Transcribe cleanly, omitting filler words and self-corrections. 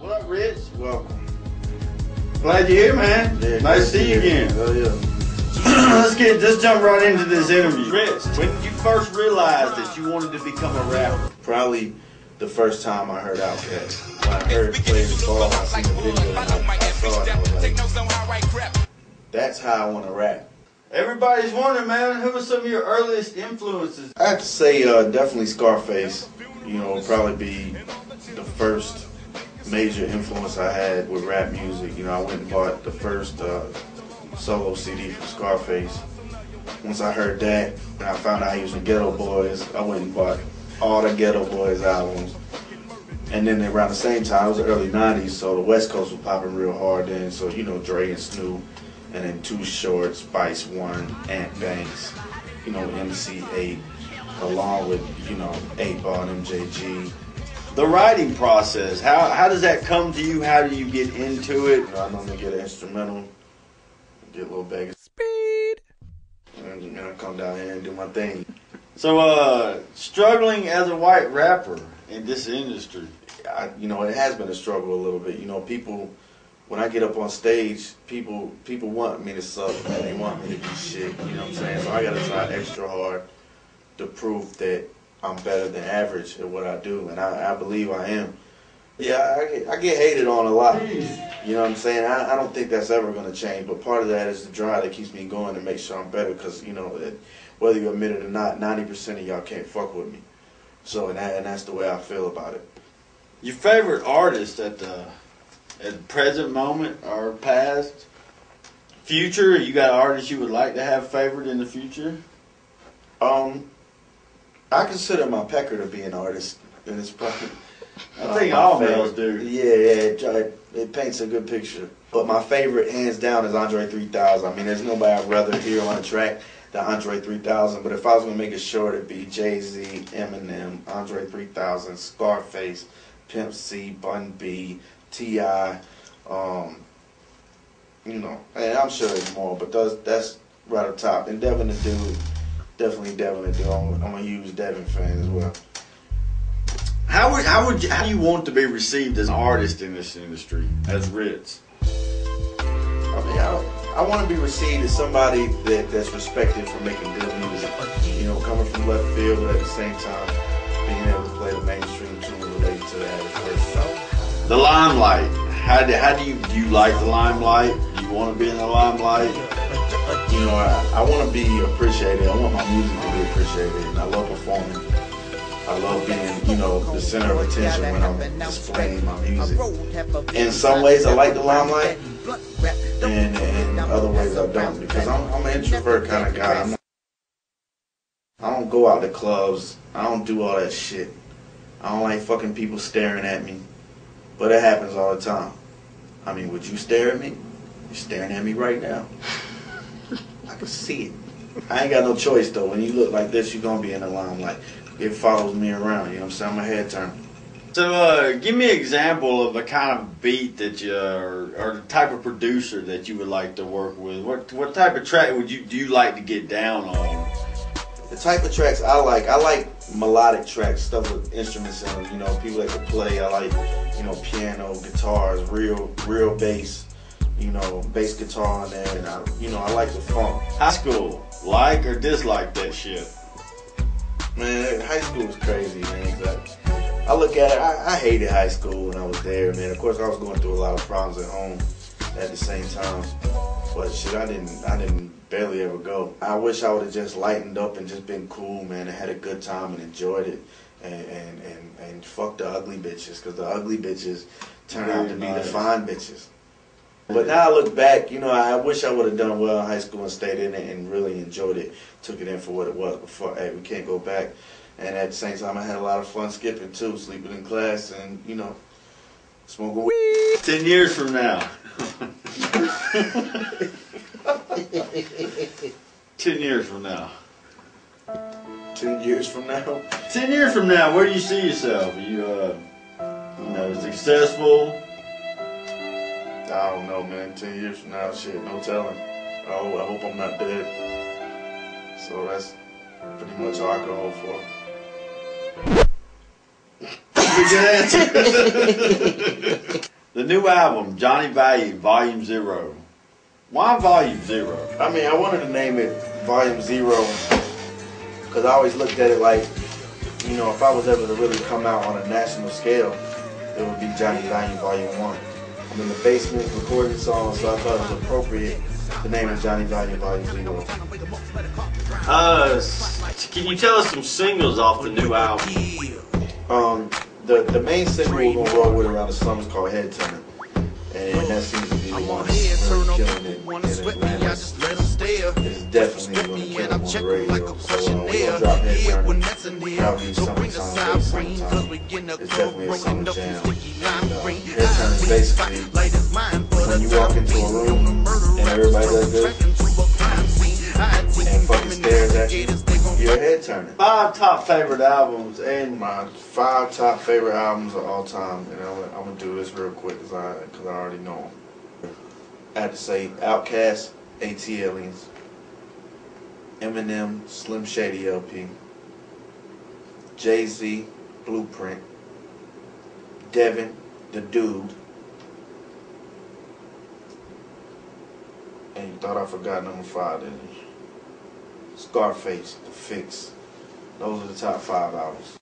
What up, Rittz? Welcome. Glad you're here, man. Yeah, nice to see you again. Oh, yeah. Let's jump right into this interview. Rittz, when did you first realize that you wanted to become a rapper? Probably the first time I heard Outkast. When I heard Play the Ball, I seen the video and I saw it and I was like, that's how I want to rap. Everybody's wondering, man, who were some of your earliest influences? I have to say definitely Scarface. You know, would probably be the first major influence I had with rap music. You know, I went and bought the first solo CD from Scarface. Once I heard that and I found out he was from Ghetto Boys, I went and bought all the Ghetto Boys albums. And then around the same time, it was the early 90s, so the West Coast was popping real hard then. So, you know, Dre and Snoop, and then Too Short, Spice One, Ant Banks, you know, MC8, along with, you know, 8 Ball and MJG. The writing process, how does that come to you? How do you get into it? You know, I normally get an instrumental, get a little bag of speed, and I come down here and do my thing. So, struggling as a white rapper in this industry. You know, it has been a struggle a little bit. You know, people, when I get up on stage, people want me to suck, man. They want me to be shit, you know what I'm saying? So I gotta try extra hard to prove that I'm better than average at what I do, and I believe I am. Yeah, I get hated on a lot. You know what I'm saying? I don't think that's ever gonna change, but part of that is the drive that keeps me going to make sure I'm better, because, you know, whether you admit it or not, 90% of y'all can't fuck with me. So, and that's the way I feel about it. Your favorite artist at the present moment or past? Future? You got artists you would like to have favored in the future? I consider my pecker to be an artist, and it's probably... I think all males do. Yeah, it paints a good picture. But my favorite, hands down, is Andre 3000. I mean, there's nobody I'd rather hear on the track than Andre 3000. But if I was going to make it short, it'd be Jay-Z, Eminem, Andre 3000, Scarface, Pimp C, Bun B, T.I., you know, and I'm sure there's more, but that's right up top. And Devin the Dude, definitely Devin the Dude. I'm a huge Devin fan as well. How do you want to be received as an artist in this industry, as Rittz? I mean, I want to be received as somebody that's respected for making good music. You know, coming from left field, but at the same time being able to play the mainstream tune related to the average person. The limelight. How do you like the limelight? Do you want to be in the limelight? You know, I want to be appreciated. I want my music to be appreciated, and I love performing. I love being, you know, the center of attention when I'm displaying my music. In some ways, I like the limelight, and in other ways, I don't, because I'm an introvert kind of guy. I don't go out to clubs. I don't do all that shit. I don't like fucking people staring at me, but it happens all the time. I mean, would you stare at me? You're staring at me right now. I can see it. I ain't got no choice, though. When you look like this, you're going to be in the limelight. It follows me around, you know what I'm saying? I'm a head turner. So, give me an example of a kind of beat that you, or the type of producer that you would like to work with. What type of track do you like to get down on? The type of tracks I like melodic tracks, stuff with instruments in them, you know, people that can play. I like, you know, piano, guitars, real bass, you know, bass guitar in there, and I like the funk. High school, like or dislike that shit? Man, high school was crazy, man. I look at it, I hated high school when I was there, man. Of course, I was going through a lot of problems at home at the same time. But shit, I didn't barely ever go. I wish I would have just lightened up and just been cool, man, and had a good time and enjoyed it. And fuck the ugly bitches, because the ugly bitches turn out to be the fine bitches. But now I look back, you know, I wish I would have done well in high school and stayed in it and really enjoyed it, took it in for what it was before, hey, we can't go back. And at the same time, I had a lot of fun skipping too, sleeping in class and, you know, smoking weed. 10 years from now. 10 years from now. 10 years from now? 10 years from now, where do you see yourself? Are you, successful? I don't know, man. 10 years from now, shit, no telling. I hope I'm not dead. So that's pretty much all I can hope for. That's a good answer. The new album, Johnny Value, Volume 0. Why Volume 0? I mean, I wanted to name it Volume 0 because I always looked at it like, you know, if I was ever to really come out on a national scale, it would be Johnny Value Volume 1. I'm in the basement recording songs, so I thought it was appropriate to name it Johnny Value Volume 0. Can you tell us some singles off the new album? The main single we're gonna roll with around the summer is called Head Turner, and that seems to be the one that's really killing it in Atlanta. It's definitely gonna kill it on the radio. So we're gonna drop Head Turner probably summertime, late summertime. It's definitely a summer jam. Head Turner is basically when you walk into a room and everybody does this and fucking stares at you, you're a head turner. 5 top favorite albums and My 5 top favorite albums of all time, and I'm gonna do this real quick because I already know them. I have to say Outkast, ATLiens, Eminem, Slim Shady LP, Jay-Z, Blueprint, Devin, The Dude, and you thought I forgot number 5, didn't you? Scarface, The Fix. Those are the top 5 albums.